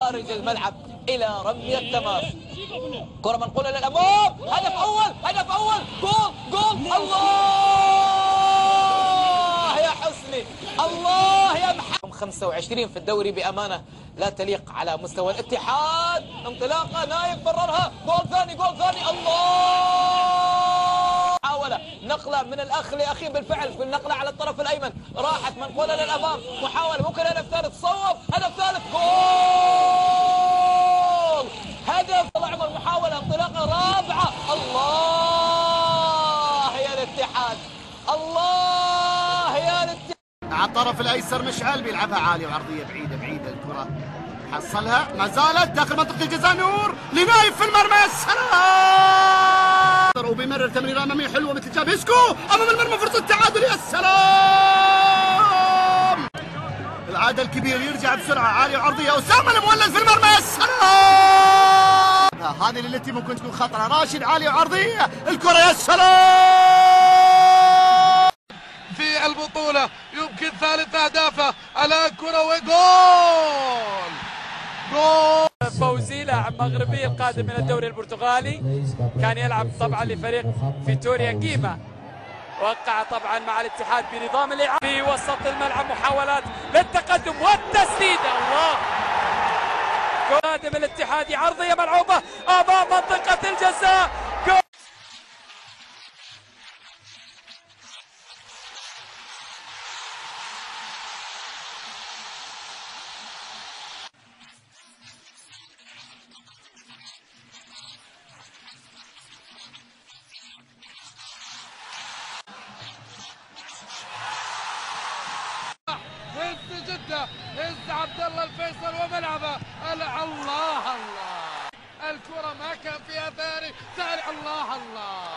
خارج الملعب إلى رمي التماس. كرة منقولة للأمام، هدف أول، هدف أول، جول جول. الله يا حسني، الله يا محمد. 25 في الدوري بأمانة لا تليق على مستوى الاتحاد. انطلاقة نايف بررها، جول ثاني، جول ثاني. الله، محاولة نقلة من الأخ لأخيه بالفعل في النقلة على الطرف الأيمن، راحت منقولة للأمام، محاولة ممكن هدف ثالث، صوب هدف ثالث، جول، هدف عمر، محاولة انطلاقة رابعة. الله يا الاتحاد، الله يا الاتحاد. على الطرف الايسر مشعل بيلعبها عاليه وعرضيه بعيده بعيده، الكره حصلها ما زالت داخل منطقه الجزاء، نور لنايف في المرمى، يا سلام، وبيمرر تمريره اماميه حلوه مثل جابيسكو امام المرمى، فرصه التعادل، يا سلام، العاده الكبير يرجع بسرعه عاليه وعرضيه، اسامه المولد في المرمى، يا سلام، هذه التي ممكن تكون خطره، راشد عاليه وعرضيه، الكره يا سلام في البطولة، يمكن ثالث أهدافه على كرة وجول، جول. فوزي لاعب مغربي القادم من الدوري البرتغالي، كان يلعب طبعا لفريق فيتوريا قيمة، وقع طبعا مع الاتحاد بنظام الإعادة في وسط الملعب، محاولات للتقدم والتسديدة، الله، قادم الاتحاد، عرضية ملعوبة أمام منطقة الجزاء، هز جدة، هز عبد الله الفيصل وملعبه، الله الله، الكرة ما كان فيها ثاني، الله الله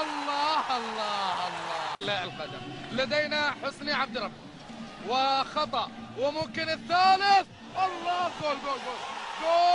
الله الله الله. لا القدم لدينا حسني عبد رب وخطأ، وممكن الثالث، الله، جول جول جول جول.